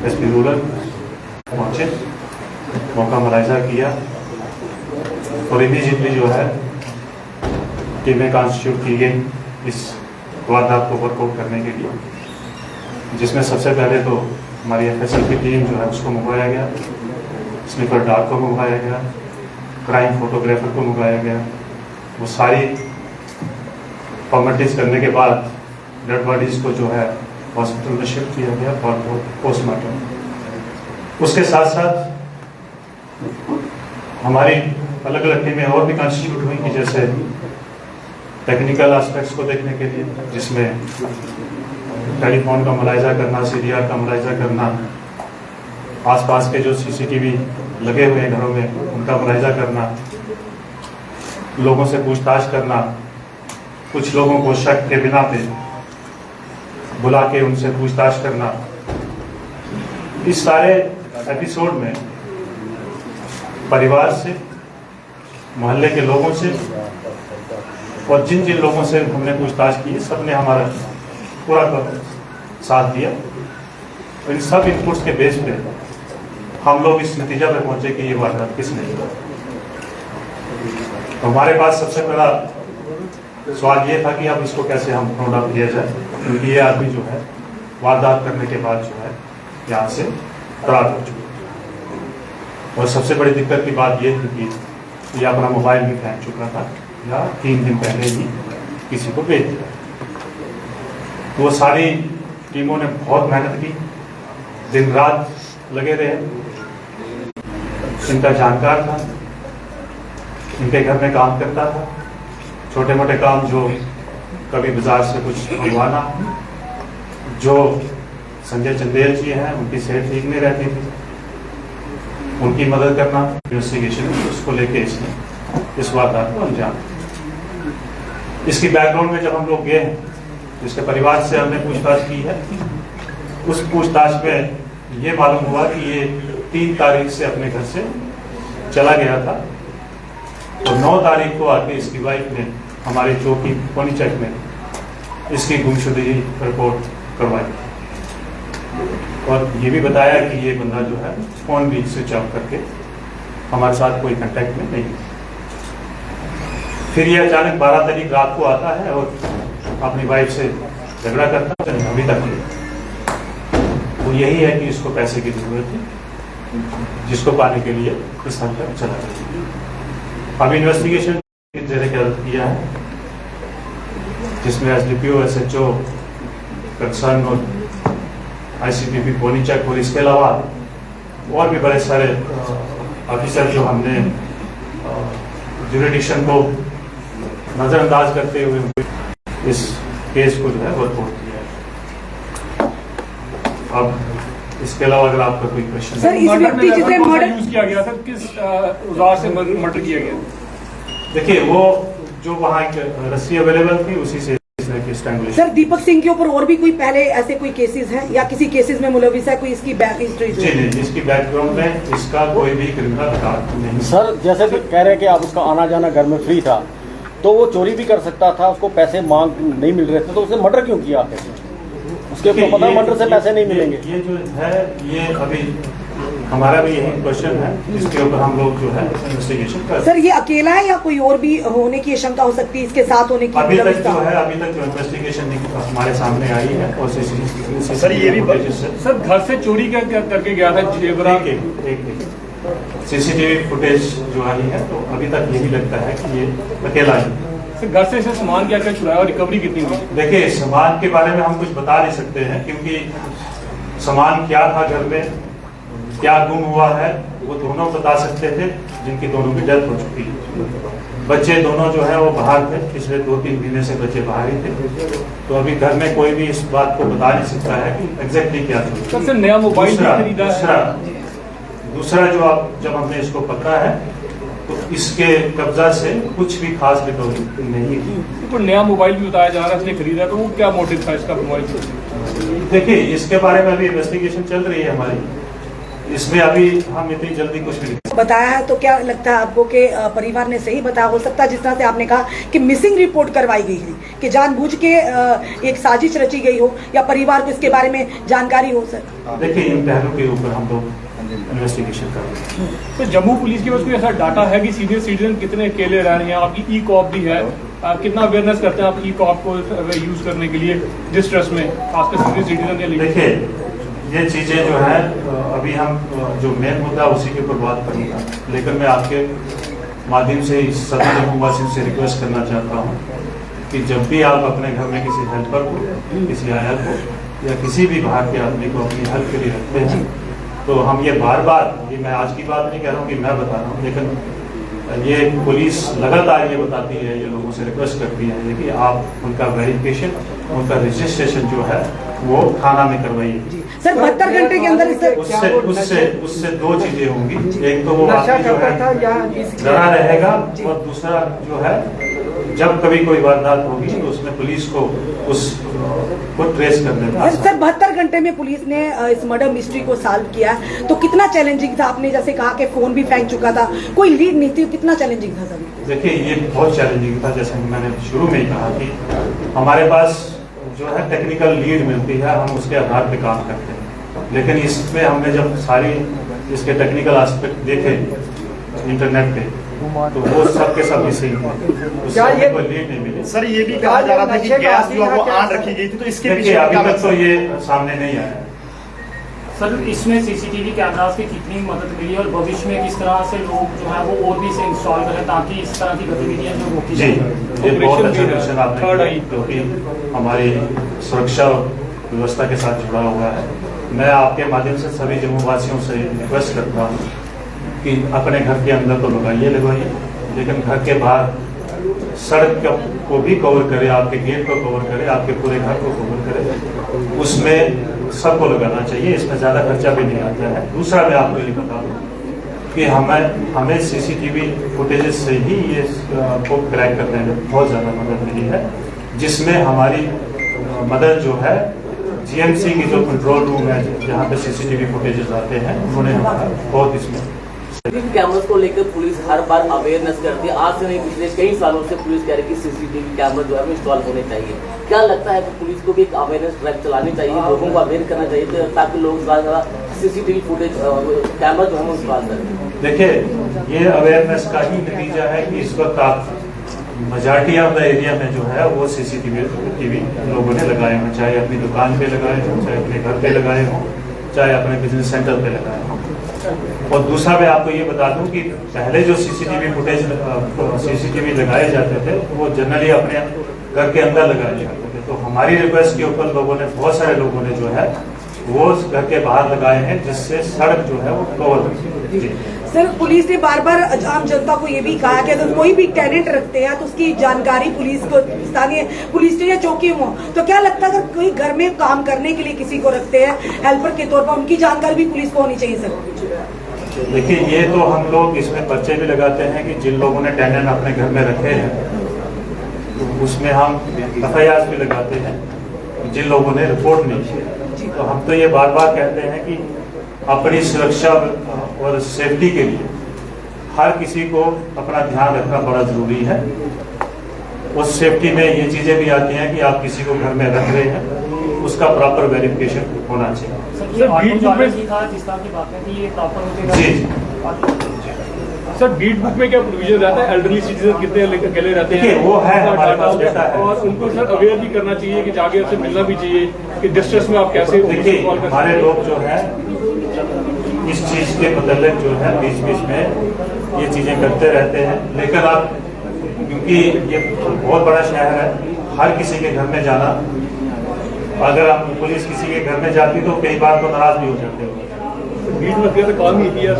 SP rural पहुँचे, मौका मुलाहिजा किया और इमीडिएटली जो है टीमें कॉन्स्टिट्यूट की गई इस वारदात को वर्कआउट करने के लिए, जिसमें सबसे पहले तो हमारी एफएसएल की टीम जो है उसको मंगवाया गया, स्निपर डॉग को मंगवाया गया, क्राइम फोटोग्राफर को मंगवाया गया। वो सारी फॉर्मेलिटीज करने के बाद डेड बॉडीज को जो है हॉस्पिटल में शिफ्ट किया गया फॉर पोस्टमार्टम। उसके साथ साथ हमारी अलग अलग टीमें और भी कॉन्स्टिट्यूट हुई कि जैसे टेक्निकल एस्पेक्ट्स को देखने के लिए, जिसमें टेलीफोन का मुलाहिजा करना, सीडीआर का मुलाहिजा करना, आसपास के जो सीसीटीवी लगे हुए हैं घरों में उनका मुलाहिजा करना, लोगों से पूछताछ करना, कुछ लोगों को शक के बिना पे बुला के उनसे पूछताछ करना। इस सारे एपिसोड में परिवार से, मोहल्ले के लोगों से और जिन जिन लोगों से हमने पूछताछ की सबने हमारा पूरा साथ दिया। इन सब इनपुट्स के बेस पे हम लोग इस नतीजा पे पहुंचे कि ये वारदात किसने किया। तो हमारे पास सबसे पहला सवाल ये था कि अब इसको कैसे हम फाउंड आउट किया जाए, क्योंकि ये आदमी जो है वारदात करने के बाद जो है यहाँ से फरार हो चुका। और सबसे बड़ी दिक्कत की बात ये थी कि ये अपना मोबाइल भी फेंक चुका था या 3 दिन पहले ही किसी को बेच दिया। तो वो सारी टीमों ने बहुत मेहनत की, दिन रात लगे रहे। इनका जानकार था, इनके घर में काम करता था, छोटे मोटे काम जो कभी बाजार से कुछ मंगवाना, जो संजय चंदेल जी हैं उनकी सेहत ठीक नहीं रहती थी, उनकी मदद करना, इन्वेस्टिगेशन उसको लेके इसने इस वारदात को अंजाम। इसकी बैकग्राउंड में जब हम लोग गए हैं, इसके परिवार से हमने पूछताछ की है। उस पूछताछ में ये मालूम हुआ कि ये 3 तारीख से अपने घर से चला गया था और 9 तारीख को आके इसकी वाइफ ने हमारी चौकी पोनीचक में इसकी गुमशुदगी रिपोर्ट करवाई और ये भी बताया कि ये बंदा जो है फोन भी स्विच ऑफ करके हमारे साथ कोई कांटेक्ट में नहीं। फिर ये अचानक 12 तारीख रात को आता है और अपनी वाइफ से झगड़ा करता है। अभी तक वो यही है कि इसको पैसे की जरूरत है, जिसको पाने के लिए इस हद तक चला गया। अब इन्वेस्टिगेशन किया है, जिसमें एसडीपीओ, एसएचओ, कंसर्न और आईसीपीपी पोनीचक और इसके अलावा और भी बड़े सारे ऑफिसर जो हमने जुरिडिक्शन को नजरअंदाज करते हुए इस केस को जो है वर्कआउट किया है। अब इसके अलावा अगर आपका कोई क्वेश्चन सर, इस व्यक्ति जिसे मर्डर यूज किया गया था, किस औजार से मर्डर किया गया? देखिए, वो जो वहाँ एक रस्सी अवेलेबल थी उसी से स्ट्रैंगुलेशन। सर, दीपक सिंह के ऊपर और भी कोई पहले ऐसे कोई केसेस हैं या किसी केसेस में मुलविस है, कोई इसकी बैक हिस्ट्री? जी नहीं, इसकी बैकग्राउंड में इसका कोई भी क्रिमिनल रिकॉर्ड नहीं। सर, जैसे कि कह रहे हैं कि आप उसका आना जाना घर में फ्री था, तो वो चोरी भी कर सकता था, उसको पैसे मांग नहीं मिल रहे थे, तो उसने मर्डर क्यों किया? उसके पता मर्डर से पैसे नहीं मिलेंगे। ये जो है ये अभी हमारा भी यही क्वेश्चन है, इसके ऊपर हम लोग जो है इन्वेस्टिगेशन कर। सर, ये अकेला है या कोई और भी होने की आशंका हो सकती है इसके साथ होने की? अभी तक जो इन्वेस्टिगेशन हमारे सामने आई है और सर ये भी सर घर से चोरी करके गया था जेवरा के सीसीटीवी फुटेज जो आई है, तो अभी तक यही लगता है कि ये अकेला है। सर, घर से सामान क्या क्या छुड़ाया और रिकवरी कितनी हुई? देखिए, सामान के बारे में हम कुछ बता नहीं सकते हैं, क्योंकि सामान क्या था घर में, क्या गुम हुआ है, वो दोनों बता सकते थे जिनकी दोनों की डेथ हो चुकी है। बच्चे दोनों जो है वो बाहर थे, पिछले 2-3 महीने से बच्चे बाहर ही थे, तो अभी घर में कोई भी इस बात को बता नहीं सकता है कि एग्जैक्टली क्या था। सबसे नया मोबाइल खरीदा। दूसरा जो जब हमने इसको पकड़ा है तो इसके कब्जा से कुछ भी खास रिकवरी नहीं की। तो नया मोबाइल भी बताया जा रहा है इसने खरीदा, तो वो क्या मोटिव था इसका मोबाइल? देखिए, इसके बारे में अभी इन्वेस्टिगेशन चल रही है हमारी, इसमें अभी हम इतनी जल्दी कुछ नहीं बताया है, तो क्या लगता है आपको कि परिवार ने सही बताया? हो सकता है जिस तरह से आपने कहा कि मिसिंग रिपोर्ट करवाई गई है कि जानबूझ के एक साजिश रची गई हो, या परिवार को इसके बारे में जानकारी हो सर? देखिए, इन पहलू के ऊपर हम लोग इन्वेस्टिगेशन कर रहे हैं। तो जम्मू पुलिस के पास कोई ऐसा डाटा है कि सीनियर सिटीजन कितने अकेले रह रहे हैं? आपकी ई-कॉप भी है, कितना अवेयरनेस करते हैं आप ई-कॉप को यूज करने के लिए डिस्ट्रेस में, खासकर सीनियर सिटीजन के लिए? देखिए, ये चीज़ें जो है अभी हम जो मेन मुद्दा उसी के ऊपर बात करूँगा, लेकिन मैं आपके माध्यम से इस सभी जम्मूवासियों से रिक्वेस्ट करना चाहता हूँ कि जब भी आप अपने घर में किसी हेल्पर को, किसी आया को या किसी भी बाहर के आदमी को अपनी हेल्प के लिए रखते हैं, तो हम ये बार बार, ये मैं आज की बात नहीं कह रहा हूँ कि मैं बता रहा हूँ, लेकिन ये पुलिस लगातार ये बताती है, ये लोगों से रिक्वेस्ट करती है कि आप उनका वेरिफिकेशन, उनका रजिस्ट्रेशन जो है वो थाना में करवाइए। सर 72 घंटे के अंदर उससे दो चीजें होंगी। एक तो वो आदमी जो है डरा रहेगा, और दूसरा जो है जब कभी कोई वारदात होगी तो उसमें पुलिस को उसको ट्रेस करने का। सर 72 घंटे में पुलिस ने इस मर्डर मिस्ट्री को सॉल्व किया, तो कितना चैलेंजिंग था? आपने जैसे कहा कि फोन भी फेंक चुका था, कोई लीड नहीं थी, कितना चैलेंजिंग था सर? देखिए, ये बहुत चैलेंजिंग था। जैसे मैंने शुरू में ही कहा कि हमारे पास जो है टेक्निकल लीड मिलती है, हम उसके आधार पे काम करते हैं, लेकिन इसमें हमने जब सारी इसके टेक्निकल एस्पेक्ट देखे इंटरनेट पे, तो वो सब के सब मिसिंग थे, उससे कोई लीड नहीं मिली। सर ये भी कहा जा रहा था कि गैस जो है वो ऑन रखी गई थी, तो इसके पीछे अभी तक तो ये सामने नहीं आया। सर इसमें सीसीटीवी कैमरास की कितनी मदद मिली और भविष्य में किस तरह से लोग जो है वो और भी इसे इंस्टॉल करें ताकि इस तरह की गतिविधियां जो रोकी जी, जाए? ये बहुत अच्छा क्वेश्चन आपने किया, क्योंकि हमारी सुरक्षा व्यवस्था के साथ जुड़ा हुआ है। मैं आपके माध्यम से सभी जम्मूवासियों से रिक्वेस्ट करता हूँ कि अपने घर के अंदर तो लगवाइए, लेकिन घर के बाहर सड़क को भी कवर करे, आपके गेट को कवर करे, आपके पूरे घर को कवर करे, उसमें सबको लगाना चाहिए। इसमें ज़्यादा खर्चा भी नहीं आता है। दूसरा मैं आपको ये बता दूँ कि हमें सीसीटीवी फुटेजेस से ही ये को क्रैक करने में बहुत ज़्यादा मदद मिली है, जिसमें हमारी मदद जो है जीएमसी की जो कंट्रोल रूम है जहाँ पे सीसीटीवी फुटेजेस आते हैं, उन्होंने हमारा बहुत इसमें कैमरास को लेकर पुलिस हर बार अवेयरनेस करती है। आज से नहीं, पिछले कई सालों से पुलिस कह रही है कि सीसीटीवी कैमरा जो है इंस्टॉल होने चाहिए। क्या लगता है कि पुलिस को भी एक अवेयरनेस ड्राइव चलानी चाहिए, लोगों को अवेयर करना चाहिए ताकि लोग ज़्यादा सीसीटीवी फुटेज कैमरा जो है इंस्टॉल करें? देखिए, ये अवेयरनेस का ही नतीजा है कि इस वक्त आप मेजॉरिटी ऑफ द एरिया में जो है वो सीसीटीवी लोगों ने लगाए हों, चाहे अपनी दुकान पे लगाए हों, चाहे अपने घर पे लगाए हों, चाहे अपने बिजनेस सेंटर पे लगाए हों। और दूसरा मैं आपको ये बता दूं कि पहले जो सीसीटीवी लगाए जाते थे वो जनरली अपने घर के अंदर लगाए जाते थे, तो हमारी रिक्वेस्ट के ऊपर बहुत सारे लोगों ने जो है वो घर के बाहर लगाए हैं, जिससे सड़क जो है वो कवर होती है। सर पुलिस ने बार बार आम जनता को ये भी कहा कि अगर कोई भी टेनेंट रखते हैं तो उसकी जानकारी पुलिस को, स्थानीय पुलिस स्टेशन या चौकी हो, तो क्या लगता है अगर कोई घर में काम करने के लिए किसी को रखते हैं हेल्पर के तौर पर, उनकी जानकारी भी पुलिस को होनी चाहिए? सर देखिए, ये तो हम लोग इसमें पर्चे भी लगाते हैं कि जिन लोगों ने टेनेंट अपने घर में रखे हैं, तो उसमें हम FIR भी लगाते हैं जिन लोगों ने रिपोर्ट नहीं किया। तो हम तो ये बार बार कहते हैं कि अपनी सुरक्षा और सेफ्टी के लिए हर किसी को अपना ध्यान रखना बड़ा जरूरी है। उस सेफ्टी में ये चीजें भी आती हैं कि आप किसी को घर में रख रहे हैं, उसका प्रॉपर वेरिफिकेशन होना चाहिए। सर बीट बुक में क्या प्रोविजन रहता है? एल्डरली सिटीजन कितने अकेले रहते हैं, वो है हमारे पास डेटा है, और उनको सर अवेयर भी करना चाहिए कि जाके आपसे मिलना भी चाहिए कि डिस्ट्रेस में आप कैसे। देखिए, हमारे लोग जो है इस चीज के मतलब जो है बीच बीच में ये चीजें करते रहते हैं, लेकिन आप क्योंकि ये बहुत बड़ा शहर है, हर किसी के घर में जाना, अगर आप पुलिस किसी के घर में जाती तो कई बार तो नाराज भी हो जाते हो। बीट में काम ही किया